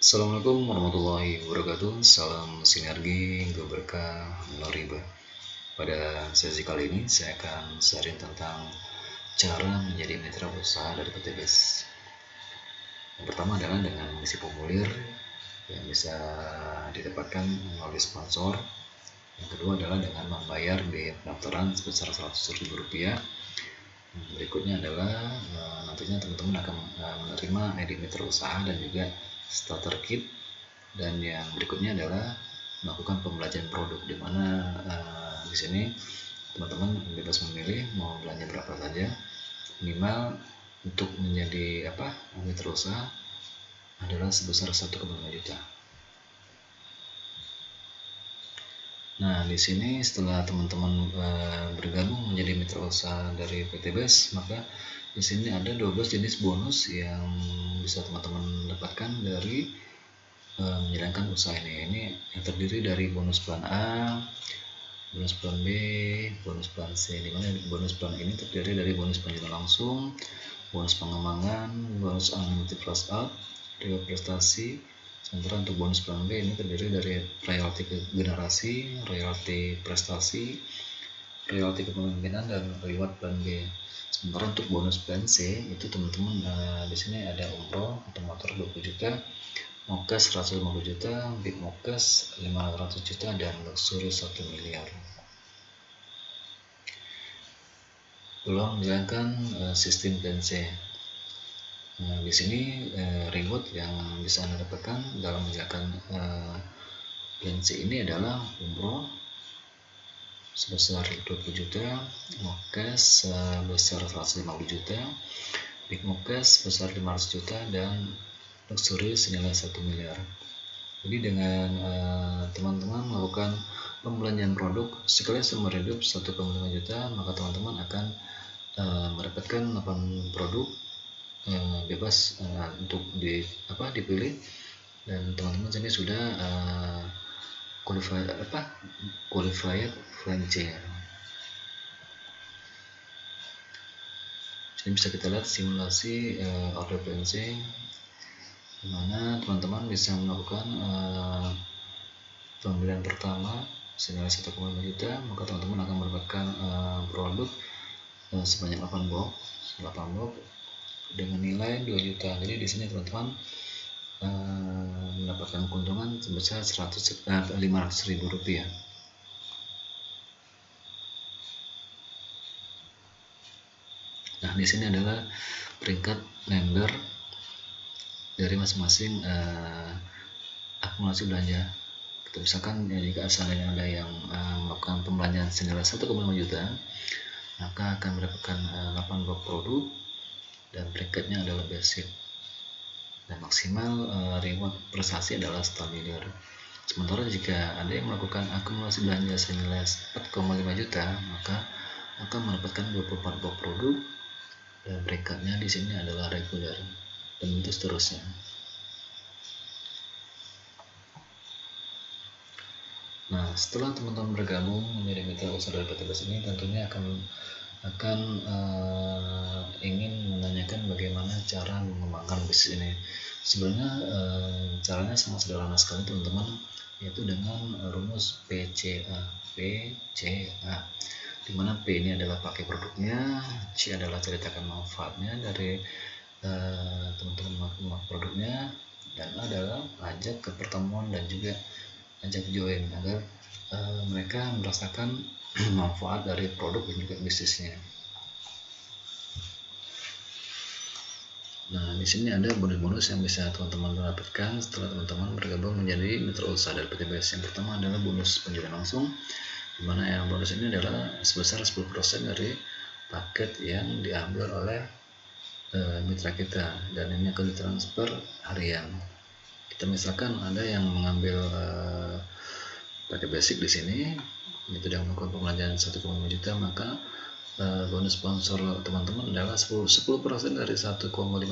Assalamualaikum warahmatullahi wabarakatuh. Salam sinergi, berkah, riba. Pada sesi kali ini saya akan sharing tentang cara menjadi mitra usaha dari PTBS. Yang pertama adalah dengan mengisi formulir yang bisa didapatkan melalui sponsor. Yang kedua adalah dengan membayar biaya pendaftaran sebesar Rp100.000. Berikutnya adalah nantinya teman-teman akan menerima ID mitra usaha dan juga starter kit. Dan yang berikutnya adalah melakukan pembelajaran produk, di mana di sini teman-teman bebas memilih mau belanja berapa saja. Minimal untuk menjadi mitra usaha adalah sebesar 1,5 juta. Nah, di sini setelah teman-teman bergabung menjadi mitra usaha dari PTBS, maka di sini ada 12 jenis bonus yang bisa teman-teman dapatkan dari menjalankan usaha ini. Ini yang terdiri dari bonus plan A, bonus plan B, bonus plan C. Di mana bonus plan ini terdiri dari bonus penjualan langsung, bonus pengembangan, bonus unlimited flash out, reward prestasi. Sementara untuk bonus plan B ini terdiri dari royalti generasi, royalti prestasi, royalti kepemimpinan, dan reward plan B. Sementara untuk bonus plan C itu teman-teman di sini ada umroh atau motor 20 juta, Mokes 150 juta, Big Mokes 500 juta, dan luxury 1 miliar. Belum menjalankan sistem plan C. Nah, di sini reward yang bisa Anda dapatkan dalam menjalankan plan C ini adalah umroh sebesar 20 juta, Mokes sebesar 150 juta, Big Mokes sebesar 500 juta, dan luxury senilai 1 miliar. Jadi dengan teman-teman melakukan pembelanjaan produk sekali seumur hidup 1,5 juta, maka teman-teman akan mendapatkan 8 produk bebas untuk dipilih, dan teman-teman sini sudah qualified franchise. Jadi bisa kita lihat simulasi order franchise, di mana teman-teman bisa melakukan pembelian pertama senilai 1,5 juta, maka teman-teman akan mendapatkan produk sebanyak 8 box dengan nilai 2 juta. Jadi di sini teman-teman mendapatkan keuntungan sebesar 500.000 rupiah. Nah, di sini adalah peringkat member dari masing-masing akumulasi belanja. Kita misalkan jika seandainya ada yang melakukan pembelanjaan senilai 1,5 juta, maka akan mendapatkan 8 blok produk, dan peringkatnya adalah basic, dan maksimal reward prestasi adalah 1 miliar. Sementara jika ada yang melakukan akumulasi belanja senilai 4,5 juta, maka akan mendapatkan 24 blok produk, dan peringkatnya di sini adalah reguler, dan itu seterusnya. Nah, setelah teman-teman bergabung menjadi mitra usaha dari PTBS ini, tentunya akan ingin menanyakan bagaimana cara mengembangkan bisnis ini. Sebenarnya caranya sangat sederhana sekali teman-teman, yaitu dengan rumus PCA, di mana P ini adalah pakai produknya, C adalah ceritakan manfaatnya dari teman-teman produknya, dan A adalah ajak ke pertemuan dan juga ajak join agar mereka merasakan manfaat dari produk dan juga bisnisnya. Nah, di sini ada bonus-bonus yang bisa teman-teman dapatkan setelah teman-teman bergabung menjadi mitra usaha dari PTBS. Yang pertama adalah bonus penjualan langsung, di mana yang bonus ini adalah sebesar 10% dari paket yang diambil oleh mitra kita, dan ini akan ditransfer harian. Kita misalkan ada yang mengambil pakai basic di sini, itu yang melakukan pembelanjaan 1,5 juta, maka bonus sponsor teman-teman adalah 10% dari 1,5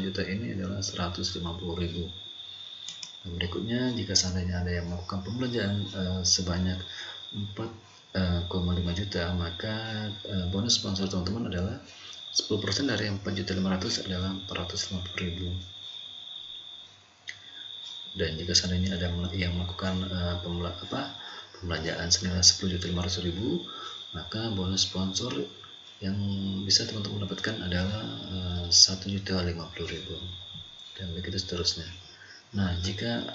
juta ini adalah 150.000. Berikutnya, jika seandainya ada yang melakukan pembelanjaan sebanyak 4,5 juta, maka bonus sponsor teman-teman adalah 10% dari 4.500.000 adalah 450.000. Dan jika seandainya ada yang melakukan pembelanjaan senilai 10.500.000, maka bonus sponsor yang bisa teman-teman dapatkan adalah 1.050.000 dan begitu seterusnya. Nah, jika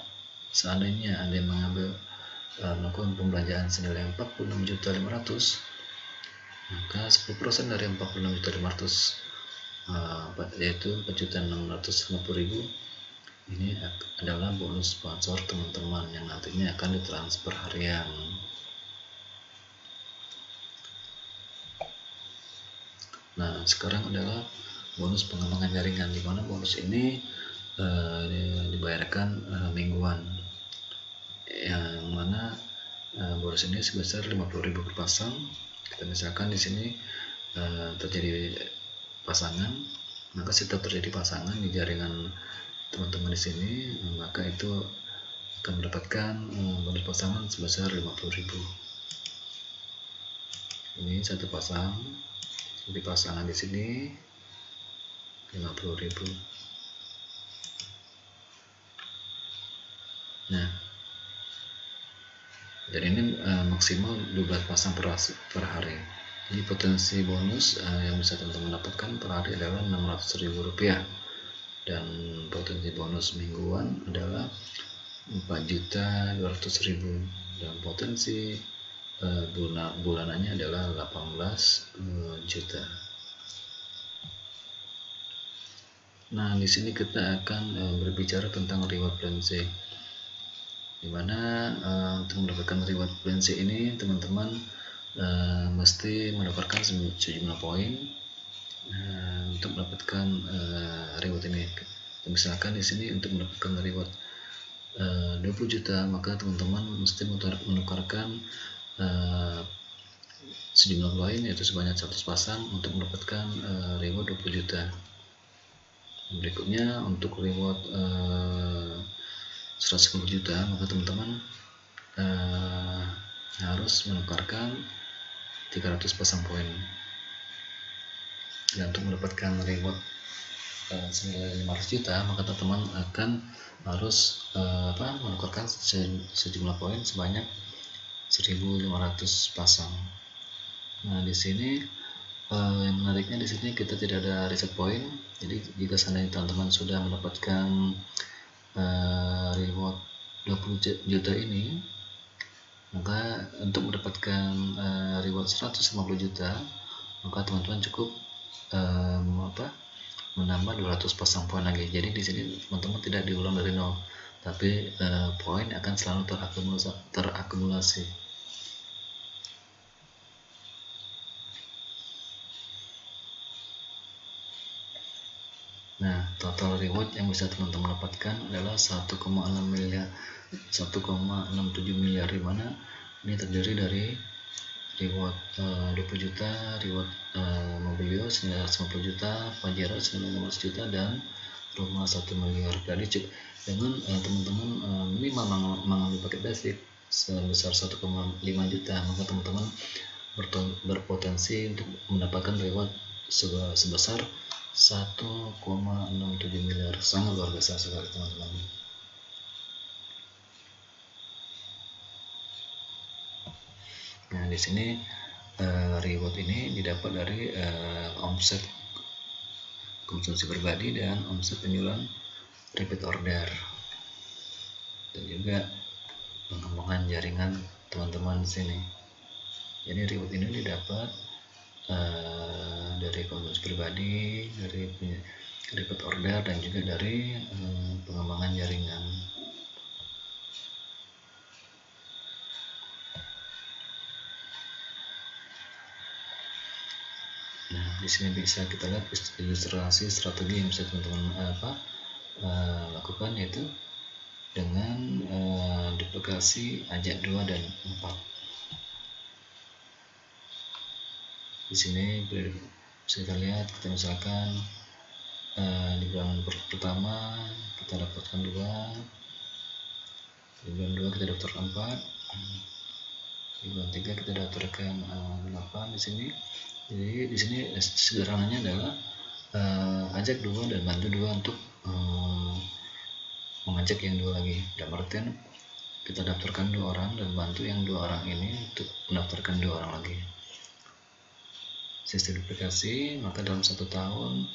seandainya ada yang melakukan pembelanjaan senilai 46.500.000, maka 10% dari 46.500.000 yaitu 4.650.000 ini adalah bonus sponsor teman-teman yang nantinya akan ditransfer harian. Nah, sekarang adalah bonus pengembangan jaringan, di mana bonus ini dibayarkan mingguan, yang mana bonus ini sebesar 50.000 per pasang. Kita misalkan di sini terjadi pasangan, maka setiap terjadi pasangan di jaringan teman-teman di sini, maka itu akan mendapatkan bonus pasangan sebesar 50.000. Ini satu pasang, di pasangan di sini 50.000. Nah, dan ini maksimal 12 pasang per hari. Jadi potensi bonus yang bisa teman-teman dapatkan per hari adalah Rp600.000, dan potensi bonus mingguan adalah 4.200.000, dan potensi bulanannya adalah 18 juta. Nah, di sini kita akan berbicara tentang reward plan C, dimana untuk mendapatkan reward plan C ini teman-teman mesti mendapatkan sejumlah poin untuk mendapatkan reward ini. Misalkan di sini untuk mendapatkan reward 20 juta, maka teman-teman mesti menukarkan sejumlah poin yaitu sebanyak 100 pasang untuk mendapatkan reward 20 juta. Berikutnya untuk reward 110 juta, maka teman-teman harus menukarkan 300 pasang poin. Dan untuk mendapatkan reward senilai 500 juta, maka teman-teman akan harus menukarkan sejumlah poin sebanyak 1.500 pasang. Nah, di sini yang menariknya di sini kita tidak ada reset point. Jadi jika seandainya teman-teman sudah mendapatkan reward 20 juta ini, maka untuk mendapatkan reward 150 juta, maka teman-teman cukup menambah 200 pasang poin lagi. Jadi di sini teman-teman tidak diulang dari nol, tapi poin akan selalu terakumulasi. Nah, total reward yang bisa teman-teman dapatkan adalah 1,67 miliar, di mana ini terdiri dari reward 20 juta, reward Mobilio senilai 50 juta, Pajero senilai 15 juta, dan rumah 1 miliar. Jadi dengan teman-teman minimal mengambil paket basic sebesar 1,5 juta, maka teman-teman berpotensi untuk mendapatkan reward sebesar 1,67 miliar. Sangat luar biasa sekali teman-teman. Nah, di sini reward ini didapat dari omset konsumsi pribadi dan omset penjualan repeat order, dan juga pengembangan jaringan teman-teman di sini. Jadi reward ini didapat dari konsumsi pribadi, dari repeat order, dan juga dari pengembangan jaringan. Nah, di sini bisa kita lihat ilustrasi strategi yang bisa teman-teman lakukan, yaitu dengan duplikasi ajak 2 dan 4. Di sini bisa kita lihat, kita misalkan di bulan pertama kita dapatkan 2, di bulan 2 kita daftarkan 4, di bulan 3 kita daftarkan 8 di sini. Jadi di sini sederhananya adalah ajak 2 dan bantu 2 untuk mengajak yang 2 lagi. Dalam artian kita daftarkan 2 orang dan bantu yang 2 orang ini untuk mendaftarkan 2 orang lagi. Sistem duplikasi, maka dalam 1 tahun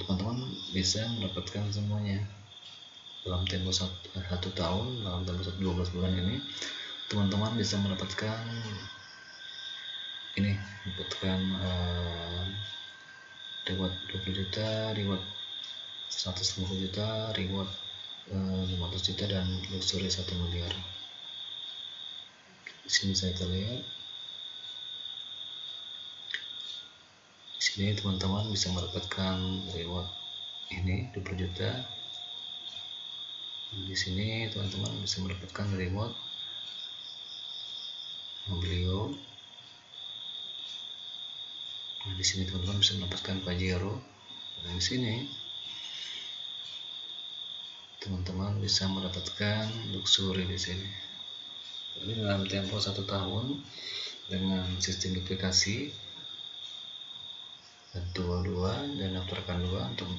teman-teman bisa mendapatkan semuanya. Dalam tempo 1 tahun, dalam tempo 12 bulan ini, teman-teman bisa mendapatkan ini, reward 20 juta, reward 150 juta, reward 500 juta, dan luxury 1 miliar. Di sini bisa kita lihat. Di sini teman-teman bisa mendapatkan reward ini 20 juta. Di sini teman-teman bisa mendapatkan reward Mobilio. Nah, di sini teman-teman bisa mendapatkan Pajero. Dan di sini teman-teman bisa mendapatkan luxury di sini. Jadi dalam tempo 1 tahun dengan sistem duplikasi, jual 2 dan daftarkan 2 untuk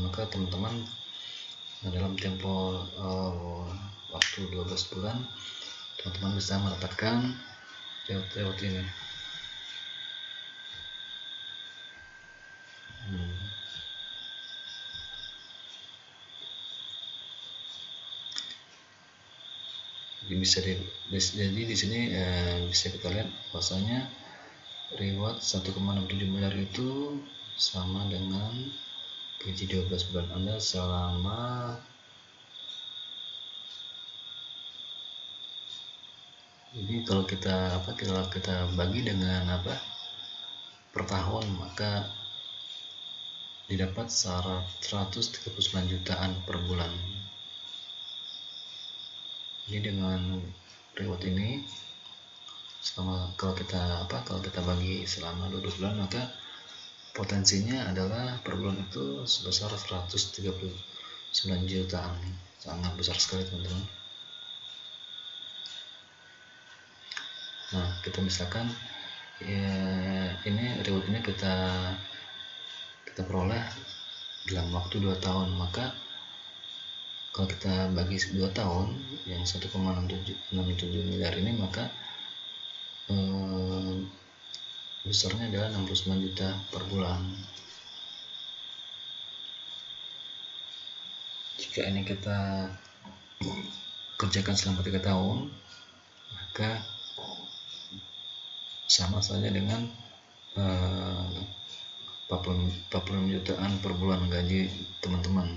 maka teman-teman dalam tempo waktu 12 bulan teman-teman bisa mendapatkan reward ini. Jadi di sini bisa kita lihat bahwasanya reward 1,67 miliar itu sama dengan gaji 12 bulan Anda selama ini. Kalau kita bagi dengan per tahun, maka didapat 139 jutaan per bulan. Ini dengan reward ini kalau kita bagi selama 12 bulan, maka potensinya adalah per bulan itu sebesar 139 jutaan. Sangat besar sekali, teman-teman. Nah, kita misalkan ini reward ini kita peroleh dalam waktu 2 tahun, maka kalau kita bagi 2 tahun yang 1,67 miliar ini, maka besarnya adalah 69 juta per bulan. Jika ini kita kerjakan selama 3 tahun, maka sama saja dengan 46 jutaan per bulan gaji teman-teman.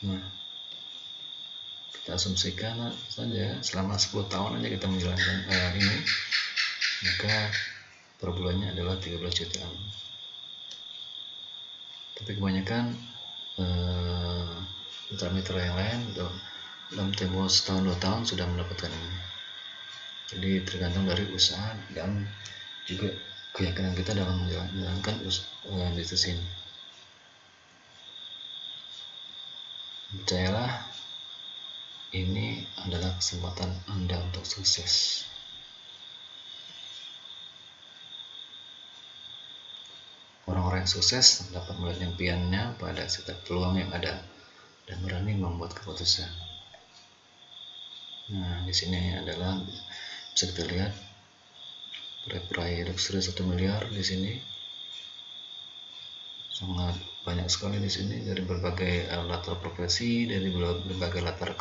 Nah, kita asumsikan saja selama 10 tahun aja kita menjalankan ini, maka per bulannya adalah 13 jutaan. Tapi kebanyakan mitra-mitra yang lain dalam tempo setahun 2 tahun sudah mendapatkan ini. Jadi tergantung dari usaha dan juga keyakinan kita dalam menjalankan bisnis ini. Percayalah, ini adalah kesempatan Anda untuk sukses. Orang-orang yang sukses dapat melihat impiannya pada setiap peluang yang ada dan berani membuat keputusan. Nah, di sini adalah bisa kita lihat peraih luxury 1 miliar di sini. Sangat banyak sekali di sini dari berbagai latar profesi, dari berbagai latar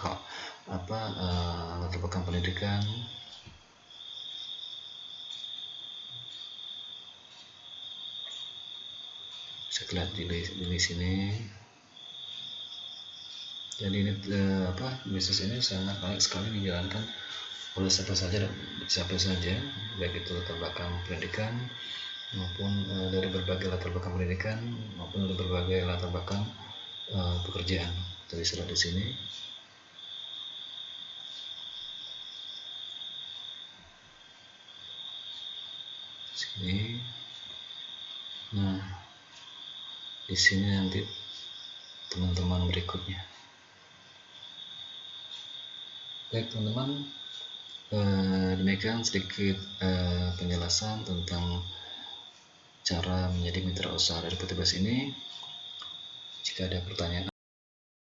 belakang pendidikan. Bisa lihat di sini. Jadi ini bisnis ini sangat baik sekali dijalankan oleh siapa saja, baik itu latar belakang pendidikan maupun dari berbagai latar belakang pendidikan maupun dari berbagai latar belakang pekerjaan. Kita bisa lihat di sini. Nah, di sini nanti teman-teman berikutnya. Baik teman-teman, demikian sedikit penjelasan tentang cara menjadi mitra usaha dari PTBS ini. Jika ada pertanyaan